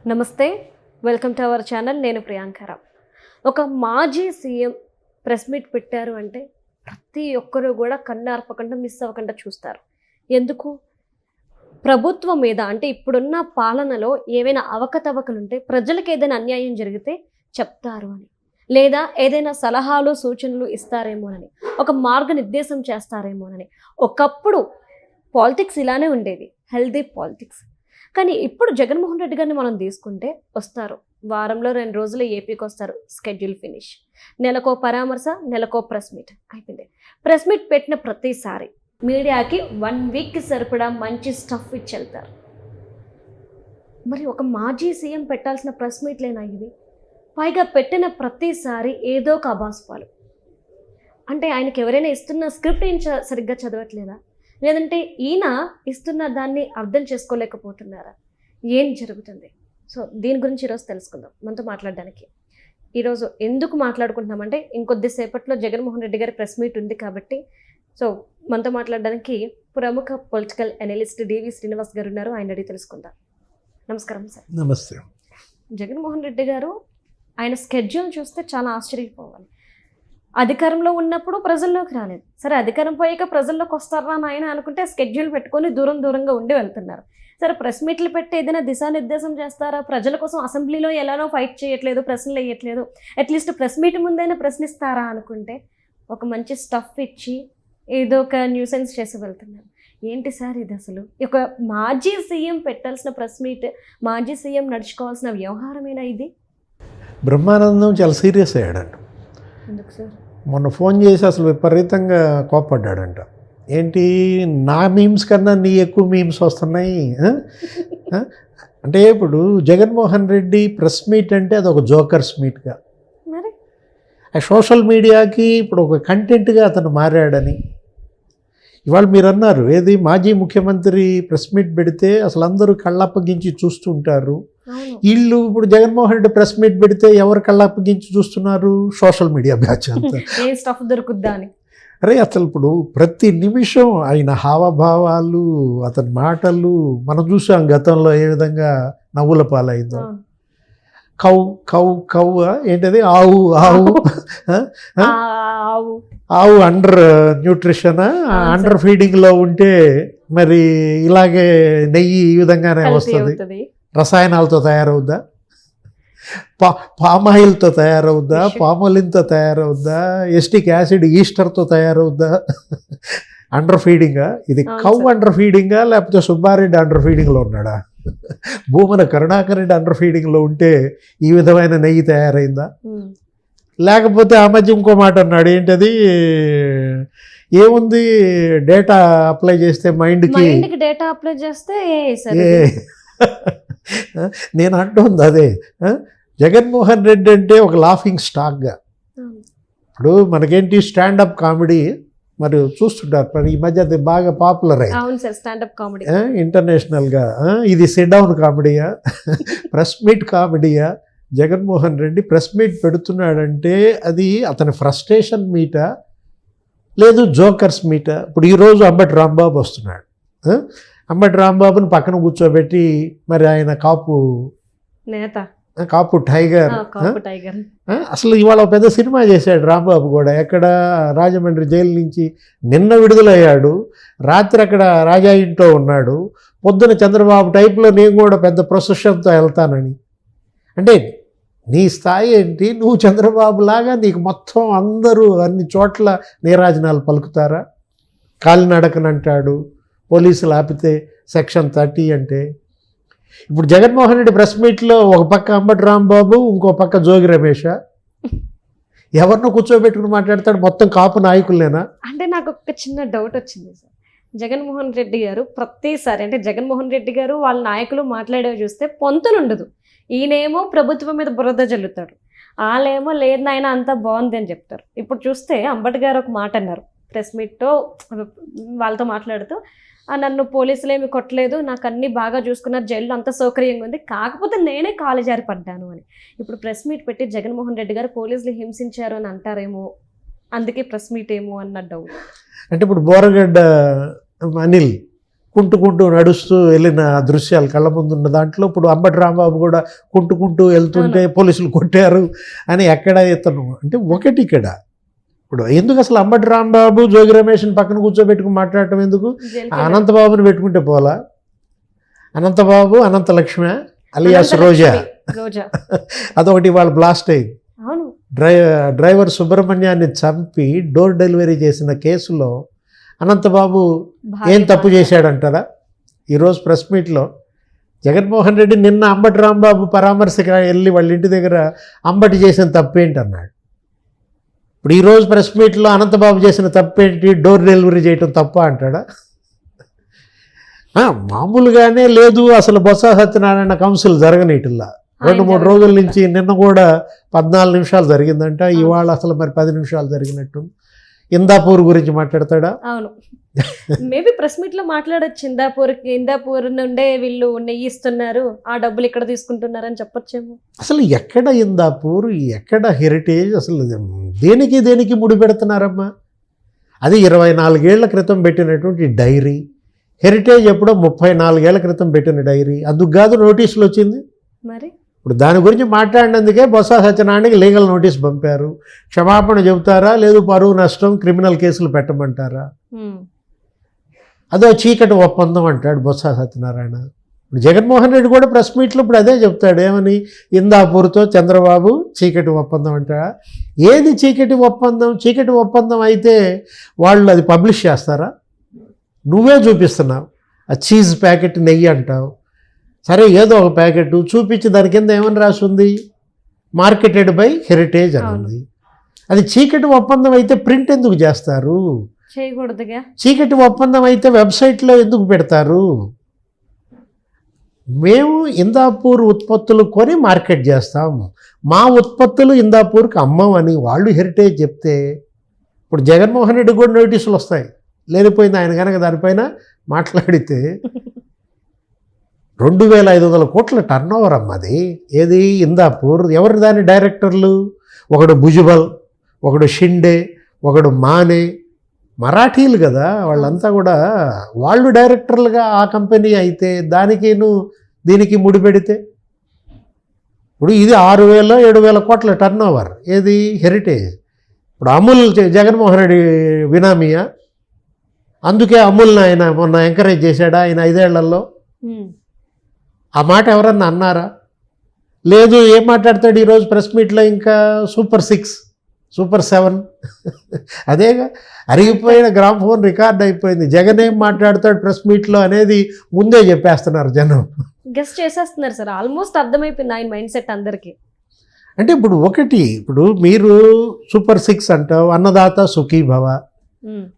నమస్తే, welcome to our channel. నేను ప్రియాంకరావు. ఒక మాజీ సీఎం ప్రెస్ మీట్ పెట్టారు అంటే ప్రతి ఒక్కరూ కూడా కన్నార్పకుండా మిస్ అవ్వకుండా చూస్తారు. ఎందుకు? ప్రభుత్వం మీద అంటే ఇప్పుడున్న పాలనలో ఏవైనా అవకతవకలుంటే, ప్రజలకు ఏదైనా అన్యాయం జరిగితే చెప్తారు అని, లేదా ఏదైనా సలహాలు సూచనలు ఇస్తారేమోనని, ఒక మార్గనిర్దేశం చేస్తారేమోనని. ఒకప్పుడు పాలిటిక్స్ ఇలానే ఉండేది, హెల్దీ పాలిటిక్స్. కానీ ఇప్పుడు జగన్మోహన్ రెడ్డి గారిని మనం తీసుకుంటే వస్తారు, వారంలో 2 రోజులు ఏపీకి వస్తారు, స్కెడ్యూల్ ఫినిష్. నెలకో పరామర్శ, నెలకో ప్రెస్ మీట్, అయిపోయింది. ప్రెస్ మీట్ పెట్టిన ప్రతిసారి మీడియాకి 1 వీక్కి సరిపడా మంచి స్టఫ్ ఇచ్చి వెళ్తారు. మరి ఒక మాజీ సీఎం పెట్టాల్సిన ప్రెస్ మీట్లేనా ఇవి? పైగా పెట్టిన ప్రతిసారి ఏదో ఒక అబాస్పాలు. అంటే ఆయనకి ఎవరైనా ఇస్తున్న స్క్రిప్ట్ ఏం సరిగ్గా చదవట్లేదా, లేదంటే ఈయన ఇస్తున్న దాన్ని అర్థం చేసుకోలేకపోతున్నారా? ఏం జరుగుతుంది? సో దీని గురించి ఈరోజు తెలుసుకుందాం. మనతో మాట్లాడడానికి ఈరోజు ఎందుకు మాట్లాడుకుంటున్నామంటే, ఇంకొద్దిసేపట్లో జగన్మోహన్ రెడ్డి గారి ప్రెస్ మీట్ ఉంది కాబట్టి. సో మనతో మాట్లాడడానికి ప్రముఖ పొలిటికల్ అనలిస్ట్ డివి శ్రీనివాస్ గారు ఉన్నారు. ఆయన అడిగి తెలుసుకుందాం. నమస్కారం సార్. నమస్తే. జగన్మోహన్ రెడ్డి గారు ఆయన స్కెడ్యూల్ చూస్తే చాలా ఆశ్చర్యపోవాలి. అధికారంలో ఉన్నప్పుడు ప్రజల్లోకి రాలేదు. సరే, అధికారం పోయాక ప్రజల్లోకి వస్తారా అని ఆయన అనుకుంటే స్కెడ్యూల్ పెట్టుకొని దూరంగా ఉండి వెళ్తున్నారు. సరే, ప్రెస్ మీట్లు పెట్టి ఏదైనా దిశానిర్దేశం చేస్తారా? ప్రజల కోసం అసెంబ్లీలో ఎలానో ఫైట్ చేయట్లేదు, ప్రశ్నలు వేయట్లేదు, అట్లీస్ట్ ప్రెస్ మీట్ ముందైనా ప్రశ్నిస్తారా అనుకుంటే ఒక మంచి స్టఫ్ ఇచ్చి ఏదో ఒక న్యూసెన్స్ చేసి వెళ్తున్నారు. ఏంటి సార్ ఇది అసలు? ఒక మాజీ సీఎం పెట్టాల్సిన ప్రెస్ మీట్, మాజీ సీఎం నడుచుకోవాల్సిన వ్యవహారమేనా ఇది? బ్రహ్మానందం చాలా సీరియస్ అయ్యాడంట. ఎందుకు సార్? మొన్న ఫోన్ చేసి అసలు విపరీతంగా కోప్పడ్డాడంట. ఏంటి, నా మీమ్స్ కన్నా నీ ఎక్కువ మీమ్స్ వస్తున్నాయి అంటే. ఇప్పుడు జగన్మోహన్ రెడ్డి ప్రెస్ మీట్ అంటే అది ఒక జోకర్స్ మీట్గా, మరి ఆ సోషల్ మీడియాకి ఇప్పుడు ఒక కంటెంట్గా అతను మారాడని. ఇవాళ మీరు అన్నారు, ఏది మాజీ ముఖ్యమంత్రి ప్రెస్ మీట్ పెడితే అసలు అందరూ కళ్ళప్పగించి చూస్తుంటారు. వీళ్ళు ఇప్పుడు జగన్మోహన్ రెడ్డి ప్రెస్ మీట్ పెడితే ఎవరు కళ్ళప్పగించి చూస్తున్నారు? సోషల్ మీడియా బ్యాచ్ అంతా. ఏ స్టఫ్ దొరుకుద్దా అని. అరే అసలు ఇప్పుడు ప్రతి నిమిషం ఆయన హావభావాలు, అతని మాటలు మనం చూసాం గతంలో ఏ విధంగా నవ్వుల పాలైందో. కౌ కౌ కౌ ఏంటది, ఆవు ఆవు ఆవు అండర్ న్యూట్రిషన్, అండర్ ఫీడింగ్లో ఉంటే మరి ఇలాగే నెయ్యి ఈ విధంగానే వస్తుంది. రసాయనాలతో తయారవుద్దా? పామాయిల్తో తయారవుద్దా? పామోలిన్తో తయారవుద్దా? ఎస్టిక్ యాసిడ్ ఈస్టర్తో తయారవుద్దా? అండర్ ఫీడింగా ఇది? కౌ అండర్ ఫీడింగా, లేకపోతే సుబ్బారెడ్డి అండర్ ఫీడింగ్లో ఉన్నాడా? భూమన కరుణాకర్ రెడ్డి అండర్ ఫీడింగ్లో ఉంటే ఈ విధమైన నెయ్యి తయారైందా? లేకపోతే ఆ మధ్య ఇంకో మాట అన్నాడు, ఏంటది, ఏముంది, డేటా అప్లై చేస్తే మైండ్కి డేటా అప్లై చేస్తే నేను అంటుంది అదే. జగన్మోహన్ రెడ్డి అంటే ఒక లాఫింగ్ స్టాక్గా. ఇప్పుడు మనకేంటి స్టాండప్ కామెడీ మరి చూస్తుంటారు, మరి ఈ మధ్య అది బాగా పాపులర్ అయ్యింది ఇంటర్నేషనల్గా. ఇది సిట్ డౌన్ కామెడీయా, ప్రెస్ మీట్ కామెడీయా? జగన్మోహన్ రెడ్డి ప్రెస్ మీట్ పెడుతున్నాడంటే అది అతని ఫ్రస్ట్రేషన్ మీటా, లేదు జోకర్స్ మీటా? ఇప్పుడు ఈరోజు అంబటి రాంబాబు వస్తున్నాడు. అంబటి రాంబాబుని పక్కన కూర్చోబెట్టి మరి ఆయన కాపు నేత, కాపు టైగర్. అసలు ఇవాళ పెద్ద సినిమా చేశాడు రాంబాబు కూడా. ఎక్కడ, రాజమండ్రి జైలు నుంచి నిన్న విడుదలయ్యాడు. రాత్రి అక్కడ రాజా ఇంట్లో ఉన్నాడు. పొద్దున చంద్రబాబు టైప్లో నేను కూడా పెద్ద ప్రొసెషన్తో వెళ్తానని. అంటే నీ స్థాయి ఏంటి? నువ్వు చంద్రబాబు లాగా నీకు మొత్తం అందరూ అన్ని చోట్ల నీరాజనాలు పలుకుతారా? కాలినడకనంటాడు, పోలీసులు ఆపితే సెక్షన్ 30 అంటే. ఇప్పుడు జగన్మోహన్ రెడ్డి ప్రెస్ మీట్లో ఒక పక్క అంబటి రాంబాబు, ఇంకో పక్క జోగి రమేష్, ఎవరినో కూర్చోబెట్టుకుని మాట్లాడతాడు. మొత్తం కాపు నాయకులేనా? అంటే నాకు ఒక చిన్న డౌట్ వచ్చింది సార్. జగన్మోహన్ రెడ్డి గారు ప్రతిసారి, అంటే జగన్మోహన్ రెడ్డి గారు వాళ్ళ నాయకులు మాట్లాడేవి చూస్తే పొంతనుండదు. ఈయనేమో ప్రభుత్వం మీద బురద జల్లుతాడు, వాళ్ళేమో లేదు నాయన అంతా బాగుంది అని చెప్తారు. ఇప్పుడు చూస్తే అంబటి గారు ఒక మాట అన్నారు ప్రెస్ మీట్తో వాళ్ళతో మాట్లాడుతూ, నన్ను పోలీసులు ఏమి కొట్టలేదు, నాకు అన్నీ బాగా చూసుకున్నారు, జైల్లో అంత సౌకర్యంగా ఉంది, కాకపోతే నేనే కాలు జారి పడ్డాను అని. ఇప్పుడు ప్రెస్ మీట్ పెట్టి జగన్మోహన్ రెడ్డి గారు పోలీసులు హింసించారు అని అంటారేమో, అందుకే ప్రెస్ మీట్ ఏమో అన్న డౌట్. అంటే ఇప్పుడు బోరగడ్డ అనిల్ కుంటుకుంటూ నడుస్తూ వెళ్ళిన దృశ్యాలు కళ్ళ ముందు ఉన్న దాంట్లో ఇప్పుడు అంబటి రాంబాబు కూడా కుంటుకుంటూ వెళ్తుంటే పోలీసులు కొట్టారు అని ఎక్కడ ఇతను అంటే ఒకటి ఇక్కడ ఇప్పుడు ఎందుకు అసలు అంబటి రాంబాబు జోగి రమేష్ని పక్కన కూర్చోబెట్టుకుని మాట్లాడటం ఎందుకు? అనంతబాబుని పెట్టుకుంటే పోలా? అనంతబాబు అనంతలక్ష్మి అలియాస్ రోజా అదొకటి వాళ్ళు బ్లాస్ట్ అయింది. డ్రైవర్ సుబ్రహ్మణ్యాన్ని చంపి డోర్ డెలివరీ చేసిన కేసులో అనంతబాబు ఏం తప్పు చేశాడంటారా? ఈరోజు ప్రెస్ మీట్లో జగన్మోహన్ రెడ్డి నిన్న అంబటి రాంబాబు పరామర్శగా వెళ్ళి వాళ్ళ ఇంటి దగ్గర అంబటి చేసిన తప్పేంటి అన్నాడు. ఇప్పుడు ఈరోజు ప్రెస్ మీట్లో అనంతబాబు చేసిన తప్పేంటి? డోర్ డెలివరీ చేయటం తప్ప అంటాడా? మామూలుగానే లేదు అసలు బొత్స సత్యనారాయణ కౌన్సిల్ జరగనీటిల్లా 2-3 రోజుల నుంచి. నిన్న కూడా 14 నిమిషాలు జరిగిందంట, ఇవాళ అసలు మరి 10 నిమిషాలు జరిగినట్టు. ఇందాపూర్ గురించి మాట్లాడతాడా? అవును, మేబీ ప్రెస్ మీట్ లో మాట్లాడచ్చు. ఇందాపూర్ నుండే వీళ్ళు నెయ్యి ఇస్తున్నారు, ఆ డబ్బులు ఇక్కడ తీసుకుంటున్నారు అని చెప్పొచ్చేమో. అసలు ఎక్కడ ఇందాపూర్, ఎక్కడ హెరిటేజ్, అసలు దేనికి ముడి పెడుతున్నారమ్మా? అది 24 ఏళ్ల క్రితం పెట్టినటువంటి డైరీ. హెరిటేజ్ ఎప్పుడో 34 ఏళ్ల క్రితం పెట్టిన డైరీ. అందుకు కాదు నోటీసులు వచ్చింది. మరి ఇప్పుడు దాని గురించి మాట్లాడినందుకే బొత్స సత్యనారాయణకి లీగల్ నోటీస్ పంపారు. క్షమాపణ చెబుతారా, లేదు పరువు నష్టం క్రిమినల్ కేసులు పెట్టమంటారా? అదో చీకటి ఒప్పందం అంటాడు బొత్స సత్యనారాయణ. ఇప్పుడు జగన్మోహన్ రెడ్డి కూడా ప్రెస్ మీట్లో ఇప్పుడు అదే చెప్తాడు. ఏమని? ఇందాపూర్తో చంద్రబాబు చీకటి ఒప్పందం అంటారా? ఏది చీకటి ఒప్పందం? చీకటి ఒప్పందం అయితే వాళ్ళు అది పబ్లిష్ చేస్తారా? నువ్వే చూపిస్తున్నావు. ఆ చీజ్ ప్యాకెట్ నెయ్యి అంటావు, సరే ఏదో ఒక ప్యాకెట్ చూపించి దాని కింద ఏమని రాసి ఉంది? మార్కెటెడ్ బై హెరిటేజ్ అని ఉంది. అది చీకటి ఒప్పందం అయితే ప్రింట్ ఎందుకు చేస్తారు? చేయకూడదుగా. చీకటి ఒప్పందం అయితే వెబ్సైట్లో ఎందుకు పెడతారు? మేము ఇందాపూర్ ఉత్పత్తులు కొని మార్కెట్ చేస్తాం, మా ఉత్పత్తులు ఇందాపూర్కి అమ్మమని వాళ్ళు హెరిటేజ్ చెప్తే ఇప్పుడు జగన్మోహన్ రెడ్డి కూడా నోటీసులు వస్తాయి. లేనిపోయింది ఆయన కనుక దానిపైన మాట్లాడితే 2500 కోట్ల టర్న్ ఓవర్ అమ్మది. ఏది? ఇందాపూర్. ఎవరు దాని డైరెక్టర్లు? ఒకడు భుజబల్, ఒకడు షిండే, ఒకడు మానే. మరాఠీలు కదా వాళ్ళంతా కూడా. వాళ్ళు డైరెక్టర్లుగా ఆ కంపెనీ అయితే దీనికి ముడిపెడితే ఇప్పుడు ఇది 6000-7000 కోట్ల టర్న్ ఓవర్. ఏది? హెరిటేజ్. ఇప్పుడు అమూల్ జగన్మోహన్ రెడ్డి బినామీయా? అందుకే అమూల్ని ఆయన మొన్న ఎంకరేజ్ చేశాడా ఆయన 5 ఏళ్లలో? ఆ మాట ఎవరన్నా అన్నారా? లేదు. ఏం మాట్లాడతాడు ఈరోజు ప్రెస్ మీట్లో? ఇంకా సూపర్ 6, సూపర్ 7 అదేగా అరిగిపోయిన గ్రామ్ఫోన్ రికార్డ్ అయిపోయింది. జగన్ ఏం మాట్లాడతాడు ప్రెస్ మీట్లో అనేది ముందే చెప్పేస్తున్నారు జనం. గెస్ట్ చేసేస్తున్నారు సార్. ఆల్మోస్ట్ అర్థమైపోయింది ఆయన మైండ్ సెట్ అందరికీ. అంటే ఇప్పుడు మీరు సూపర్ 6 అంటావు, అన్నదాత సుఖీభవ.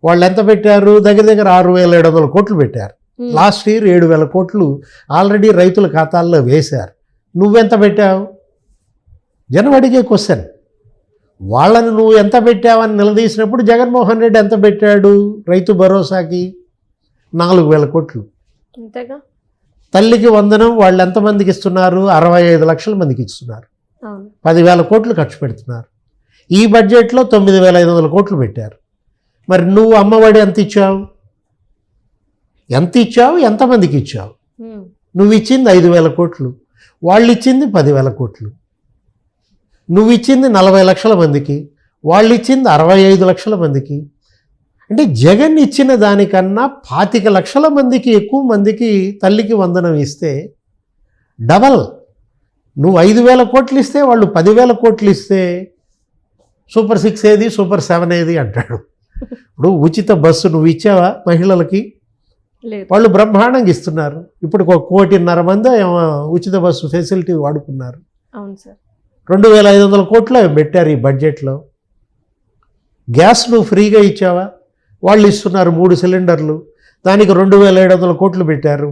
వాళ్ళు ఎంత పెట్టారు? దగ్గర 6700 కోట్లు పెట్టారు. లాస్ట్ ఇయర్ 7000 కోట్లు ఆల్రెడీ రైతుల ఖాతాల్లో వేశారు. నువ్వెంత పెట్టావు? జనం అడిగే క్వశ్చన్. వాళ్ళని నువ్వు ఎంత పెట్టావని నిలదీసినప్పుడు జగన్మోహన్ రెడ్డి ఎంత పెట్టాడు రైతు భరోసాకి? 4000 కోట్లు. అంతేగా. తల్లికి వందనం వాళ్ళు ఎంతమందికి ఇస్తున్నారు? 65 లక్షల మందికి ఇస్తున్నారు. 10,000 కోట్లు ఖర్చు పెడుతున్నారు. ఈ బడ్జెట్లో 9500 కోట్లు పెట్టారు. మరి నువ్వు అమ్మఒడి ఎంత ఇచ్చావు? ఎంతమందికి ఇచ్చావు? నువ్వు ఇచ్చింది 5,000 కోట్లు, వాళ్ళు ఇచ్చింది 10,000 కోట్లు. నువ్వు ఇచ్చింది 40 లక్షల మందికి, వాళ్ళు ఇచ్చింది 65 లక్షల మందికి. అంటే జగన్ ఇచ్చిన దానికన్నా 25 లక్షల మందికి ఎక్కువ మందికి తల్లికి వందనం ఇస్తే డబల్. నువ్వు 5,000 కోట్లు ఇస్తే వాళ్ళు 10,000 కోట్లు ఇస్తే సూపర్ 6 ఏది, సూపర్ 7 ఏది అంటాడు. ఇప్పుడు ఉచిత బస్సు నువ్వు ఇచ్చావా మహిళలకి? వాళ్ళు బ్రహ్మాండంగా ఇస్తున్నారు. ఇప్పుడు 1.5 కోటి ఏమో ఉచిత బస్సు ఫెసిలిటీ వాడుకున్నారు. అవును సార్. 2500 కోట్లు పెట్టారు ఈ బడ్జెట్లో. గ్యాస్ నువ్వు ఫ్రీగా ఇచ్చావా? వాళ్ళు ఇస్తున్నారు 3 సిలిండర్లు, దానికి 2700 కోట్లు పెట్టారు.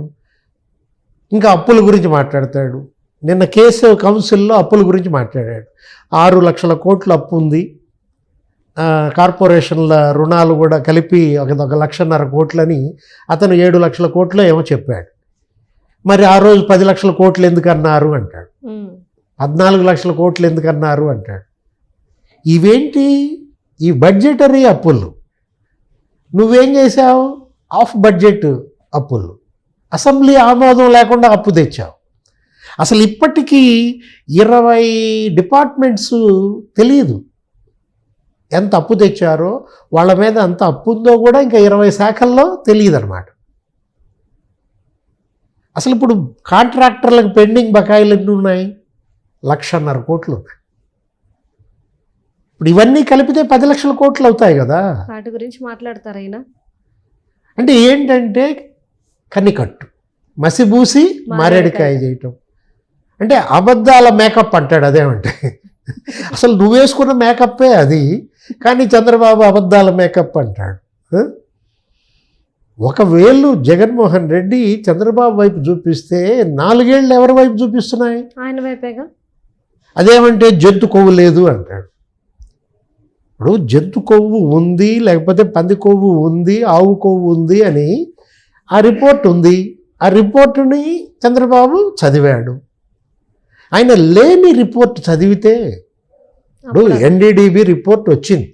ఇంకా అప్పుల గురించి మాట్లాడతాడు. నిన్న కేసు కౌన్సిల్లో అప్పుల గురించి మాట్లాడాడు. 6 లక్షల కోట్ల అప్పు ఉంది, కార్పొరేషన్ల రుణాలు కూడా కలిపి 1,50,000 కోట్లని అతను 7 లక్షల కోట్లు ఏమో చెప్పాడు. మరి ఆ రోజు 10 లక్షల కోట్లు ఎందుకన్నారు అంటాడు, 14 లక్షల కోట్లు ఎందుకన్నారు అంటాడు. ఇవేంటి ఈ బడ్జెటరీ అప్పులు? నువ్వేం చేశావు? ఆఫ్ బడ్జెట్ అప్పులు. అసెంబ్లీ ఆమోదం లేకుండా అప్పు తెచ్చావు. అసలు ఇప్పటికీ 20 డిపార్ట్మెంట్స్ తెలియదు ఎంత అప్పు తెచ్చారో, వాళ్ళ మీద ఎంత అప్పు ఉందో కూడా ఇంకా 20 శాఖల్లో తెలియదు అనమాట. అసలు ఇప్పుడు కాంట్రాక్టర్లకు పెండింగ్ బకాయిలు ఎన్ని ఉన్నాయి? 1,50,000 కోట్లు ఉన్నాయి. ఇప్పుడు ఇవన్నీ కలిపితే 10 లక్షల కోట్లు అవుతాయి కదా. వాటి గురించి మాట్లాడతారు ఆయన. అంటే ఏంటంటే కనికట్టు, మసిబూసి మారేడికాయ చేయటం, అంటే అబద్ధాల మేకప్ అంటాడు. అదేమంటే అసలు నువ్వు వేసుకున్న మేకప్పే అది, కానీ చంద్రబాబు అబద్ధాల మేకప్ అంటాడు. ఒకవేళ జగన్మోహన్ రెడ్డి చంద్రబాబు వైపు చూపిస్తే 4 ఏళ్ళు ఎవరి వైపు చూపిస్తున్నాయి? ఆయన వైపేగా. అదేమంటే జంతు కొవ్వు లేదు అంటాడు. ఇప్పుడు జంతు కొవ్వు ఉంది, లేకపోతే పంది కొవ్వు ఉంది, ఆవు కొవ్వు ఉంది అని ఆ రిపోర్ట్ ఉంది. ఆ రిపోర్టుని చంద్రబాబు చదివాడు. ఆయన లేని రిపోర్ట్ చదివితే, ఇప్పుడు ఎన్డీడీబీ రిపోర్ట్ వచ్చింది,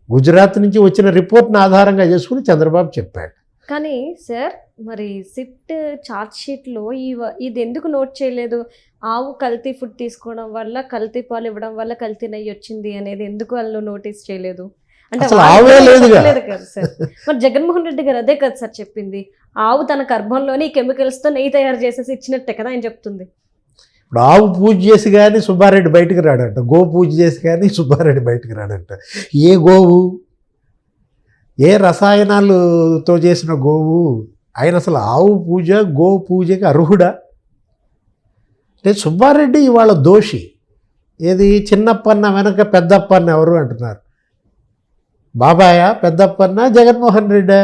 గుజరాత్ నుంచి వచ్చిన రిపోర్ట్ని ఆధారంగా చేసుకుని చంద్రబాబు చెప్పాడు. కానీ సార్, మరి సిట్ చార్జ్ షీట్లో ఇది ఎందుకు నోట్ చేయలేదు? ఆవు కల్తీ ఫుడ్ తీసుకోవడం వల్ల, కల్తీ పాలు ఇవ్వడం వల్ల కల్తీ నెయ్యి వచ్చింది అనేది ఎందుకు వాళ్ళు నోటీస్ చేయలేదు? అంటే లేదు కదా సార్. మరి జగన్మోహన్ రెడ్డి గారు అదే కదా సార్ చెప్పింది, ఆవు తన గర్భంలోని కెమికల్స్తో నెయ్యి తయారు చేసేసి ఇచ్చినట్టే కదా ఆయన చెప్తుంది. ఇప్పుడు ఆవు పూజ చేసి కానీ సుబ్బారెడ్డి బయటకు రాడంట, గో పూజ చేసి కానీ సుబ్బారెడ్డి బయటకు రాడంట. ఏ గోవు, ఏ రసాయనాలతో చేసిన గోవు? ఆయన అసలు ఆవు పూజ, గో పూజకి అర్హుడా? అంటే సుబ్బారెడ్డి ఇవాళ దోషి. ఏది చిన్నప్పన్న వెనక పెద్దప్పన్న ఎవరు అంటున్నారు? బాబాయ్ పెద్దప్పన్న జగన్మోహన్ రెడ్డి.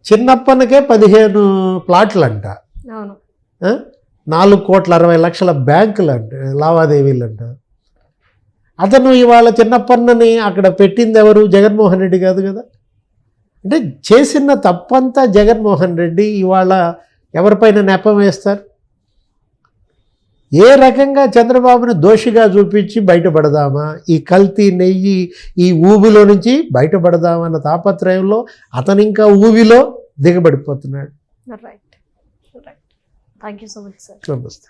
చిన్నప్పన్నకే 15 ప్లాట్లు అంట, 4,60,00,000 బ్యాంకులు అంట, లావాదేవీలు అంట. అతను ఇవాళ చిన్నప్పన్నని అక్కడ పెట్టింది ఎవరు? జగన్మోహన్ రెడ్డి కాదు కదా. అంటే చేసిన తప్పంతా జగన్మోహన్ రెడ్డి ఇవాళ ఎవరిపైన నెపం వేస్తారు? ఏ రకంగా చంద్రబాబుని దోషిగా చూపించి బయటపడదామా, ఈ కల్తీ నెయ్యి ఈ ఊబిలో నుంచి బయటపడదామా అన్న తాపత్రయంలో అతను ఇంకా ఊబిలో దిగబడిపోతున్నాడు. Right. Thank you so much sir. నమస్తే.